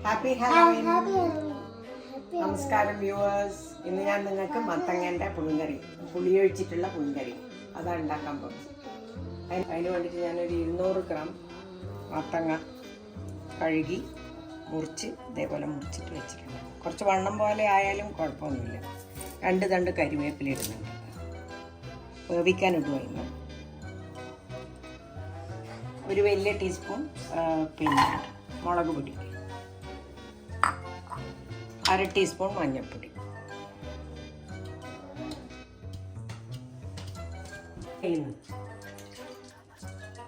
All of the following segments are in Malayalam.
Happy Halloween. നമസ്കാരം വ്യൂവേഴ്സ്. ഇന്ന് ഞാൻ നിങ്ങൾക്ക് മത്തങ്ങേൻ്റെ പുളിങ്കറി, പുളിയൊഴിച്ചിട്ടുള്ള പുളിങ്കറി അതാണ് ഉണ്ടാക്കാൻ പോകുന്നത്. അതിന് വേണ്ടിയിട്ട് ഞാനൊരു 200 ഗ്രാം മത്തങ്ങ കഴുകി മുറിച്ച് ഇതേപോലെ മുറിച്ചിട്ട് വെച്ചിട്ടുണ്ട്. കുറച്ച് വണ്ണം പോലെ ആയാലും കുഴപ്പമൊന്നുമില്ല. 2 തണ്ട് കരിവേപ്പില ഇടുന്നുണ്ട്, വേവിക്കാൻ ഇടുമായിരുന്നു. ഒരു വലിയ ടീസ്പൂൺ പിന്നെ മുളക് പൊടി, 1/2 ടീസ്പൂൺ മഞ്ഞൾപ്പൊടി,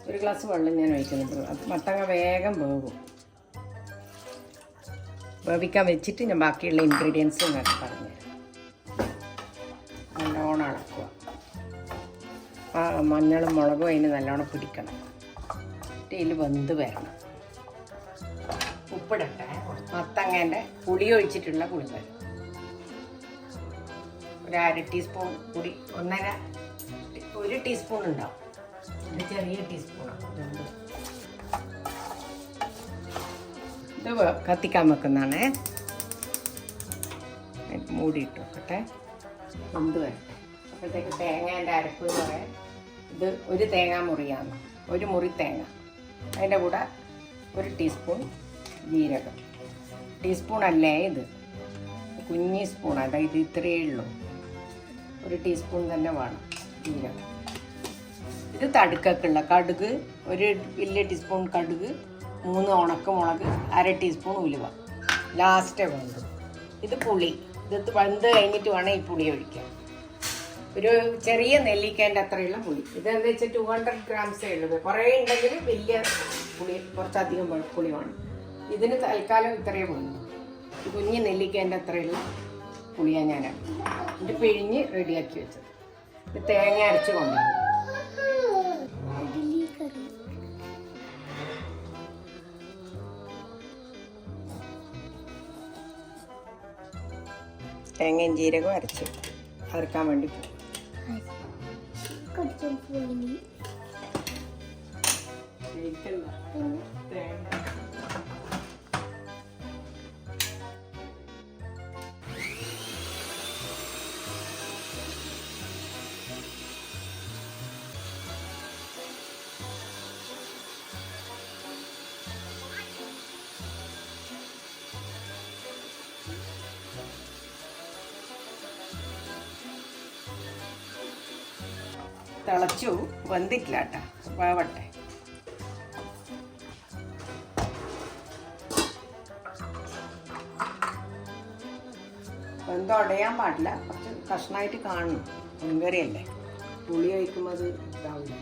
ഒരു ഗ്ലാസ് വെള്ളം ഞാൻ ഒഴിക്കുന്നുണ്ട്. അത് മത്തങ്ങ വേഗം വേവും. വേവിക്കാൻ വെച്ചിട്ട് ഞാൻ ബാക്കിയുള്ള ഇൻഗ്രീഡിയൻസ് നിങ്ങൾക്ക് പറഞ്ഞുതരാം. നല്ലോണം ഇളക്കുക. മഞ്ഞളും മുളകും അതിന് നല്ലോണം പിടിക്കണം. ഇതിൽ വെന്ത് വരണം. ഉപ്പിടട്ടെ. മത്തങ്ങേൻ്റെ പുളി ഒഴിച്ചിട്ടുള്ള പുളിങ്കറി ഒരു 1/2 ടീസ്പൂൺ കൂടി, 1 ടീസ്പൂൺ ഉണ്ടാവും. ഇത് ചെറിയ ടീസ്പൂണാണ്. ഇത് കത്തിക്കാൻ വെക്കുന്നതാണേ. മൂടിയിട്ട് വെക്കട്ടെ, വെന്ത് വരട്ടെ. അപ്പോഴത്തേക്ക് തേങ്ങേൻ്റെ അരപ്പ് എന്ന് പറയാൻ ഇത് 1 തേങ്ങാ മുറിയാണ്, 1 മുറി തേങ്ങ. അതിൻ്റെ കൂടെ 1 ടീസ്പൂൺ ജീരകം. ടീസ്പൂൺ അല്ലേ ഇത്, കുഞ്ഞി സ്പൂൺ, അതായത് ഇത്രയേ ഉള്ളൂ. 1 ടീസ്പൂൺ തന്നെ വേണം ജീരകം. ഇത് തടുക്കൊക്കെയുള്ള കടുക്, 1 വലിയ ടീസ്പൂൺ കടുക്, 3 ഉണക്കമുളക്, 1/2 ടീസ്പൂൺ ഉലുവ. ലാസ്റ്റ് വേണ്ടു. ഇത് പുളി. ഇത് വെന്ത് കഴിഞ്ഞിട്ട് വേണം ഈ പുളി ഒഴിക്കാൻ. ഒരു ചെറിയ നെല്ലിക്കേൻ്റെ അത്രയുള്ള പുളി. ഇതെന്താ വെച്ചാൽ 200 ഗ്രാംസേ ഉള്ളൂ. കുറേ ഉണ്ടെങ്കിൽ വലിയ പുളി, കുറച്ചധികം പുളി വേണം. ഇതിന് തൽക്കാലം ഇത്രയേ വേണ്ടു. കുഞ്ഞ് നെല്ലിക്കേൻ്റെ അത്രയുള്ള പുളിയാണ് ഞാൻ ഇത് പിഴിഞ്ഞ് റെഡിയാക്കി വെച്ചത്. ഇത് തേങ്ങ അരച്ച് കൊണ്ടുവരും. തേങ്ങയും ജീരകവും അരച്ച് അരക്കാൻ വേണ്ടി പോകും. തിളച്ചു, വെന്തിട്ടില്ല കേട്ടോ, വേവട്ടെ. വെന്തുടയാൻ പാടില്ല, കുറച്ച് കഷ്ണമായിട്ട് കാണണം. പുളിങ്കറിയല്ലേ, പുളി കഴിക്കുമ്പോൾ അത് ഇതാവില്ല.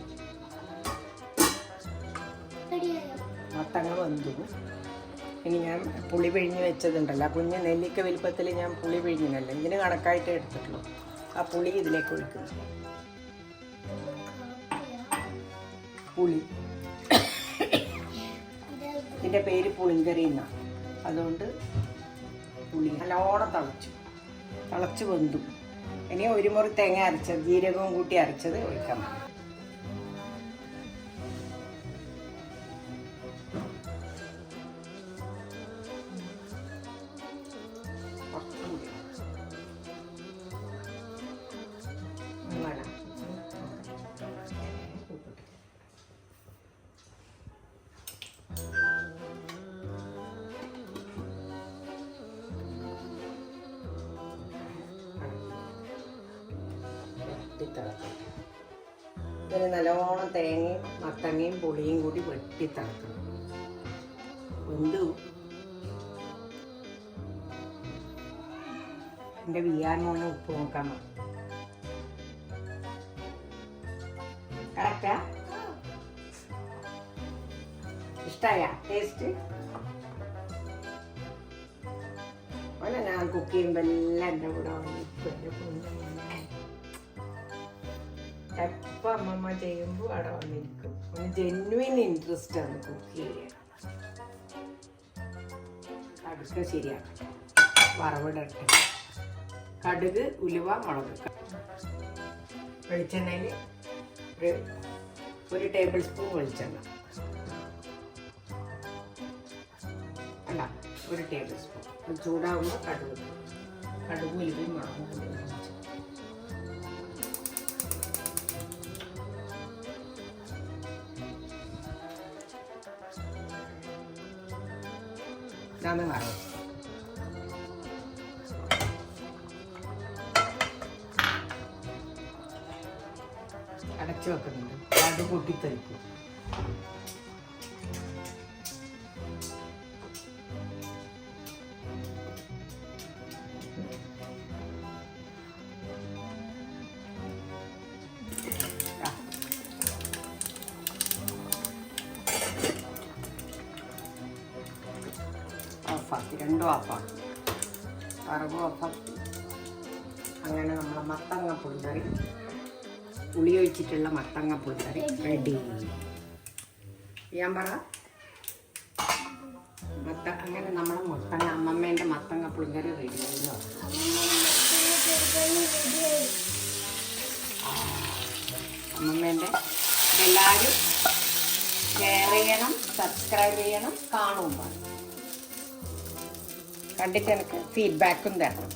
മത്തങ്ങ വെന്തു. ഇനി ഞാൻ പുളി പിഴിഞ്ഞ് വെച്ചതുണ്ടല്ലോ, കുഞ്ഞ് നെല്ലിക്ക വലിപ്പത്തിൽ ഞാൻ പുളി പിഴിഞ്ഞില്ലല്ലോ, ഇതിന് കണക്കായിട്ട് എടുത്തിട്ടുള്ളൂ. ആ പുളി ഇതിലേക്ക് ഒഴിക്കുന്നു. പുളി, ഇതിൻ്റെ പേര് പുളിങ്കറി എന്നാണ്. അതുകൊണ്ട് പുളി നല്ലോണം തിളച്ച് വെന്തു. ഇനി 1 മുറി തേങ്ങ അരച്ചത്, ജീരകവും കൂട്ടി അരച്ചത് ഒഴിക്കാൻ മതി. ഇതിന് നല്ലോണം തേങ്ങയും മത്തങ്ങയും പുളിയും കൂടി വെട്ടിത്തിളക്കണം. വെന്തു. എൻ്റെ വിയാൻ മോനെ ഉപ്പ് നോക്കാൻ കറക്റ്റാ? ഇഷ്ടായ ടേസ്റ്റ്? അല്ല, ഞാൻ കുക്ക് ചെയ്യുമ്പോൾ എല്ലാം എൻ്റെ കൂടെ വന്നിരിക്കും. എപ്പോൾ അമ്മമ്മ ചെയ്യുമ്പോൾ അവിടെ വന്നിരിക്കും. ജെന്യുവിൻ ഇൻട്രസ്റ്റ് ആണ് കുക്ക് ചെയ്യാൻ. കടുക് ശരിയാക്കട്ടെ, വറവിടട്ടെ. കടുക്, ഉലുവ, മുളക്. വെളിച്ചെണ്ണയിൽ 1 ടേബിൾ സ്പൂൺ വെളിച്ചെണ്ണ. അല്ല, 1 ടേബിൾ സ്പൂൺ. അത് ചൂടാകുമ്പോൾ കടുക് ഉലുവയും മുളകും പൊടിയും ഒഴിച്ച്. ഇതാണ് വറവ്. അടച്ചു വെക്കുന്നുണ്ട്. അത് പൊട്ടിത്തെറിക്കും. ഓഫാക്കി, രണ്ടും ഓഫാക്കി, വറവ് ഓഫാക്കി. അങ്ങനെ നമ്മളെ മത്തങ്ങ പുളിക്കറി, പുളി ഒഴിച്ചിട്ടുള്ള മത്തങ്ങ പുളിക്കറി റെഡി. ഞാൻ പറ അങ്ങനെ നമ്മളെ അമ്മമ്മേൻ്റെ മത്തങ്ങ പുളിക്കറി റെഡി ആയിരുന്നു. അമ്മമ്മേൻ്റെ എല്ലാവരും ഷെയർ ചെയ്യണം, സബ്സ്ക്രൈബ് ചെയ്യണം, കാണുമ്പോൾ കണ്ടിട്ട് എനിക്ക് ഫീഡ്ബാക്കും തരണം.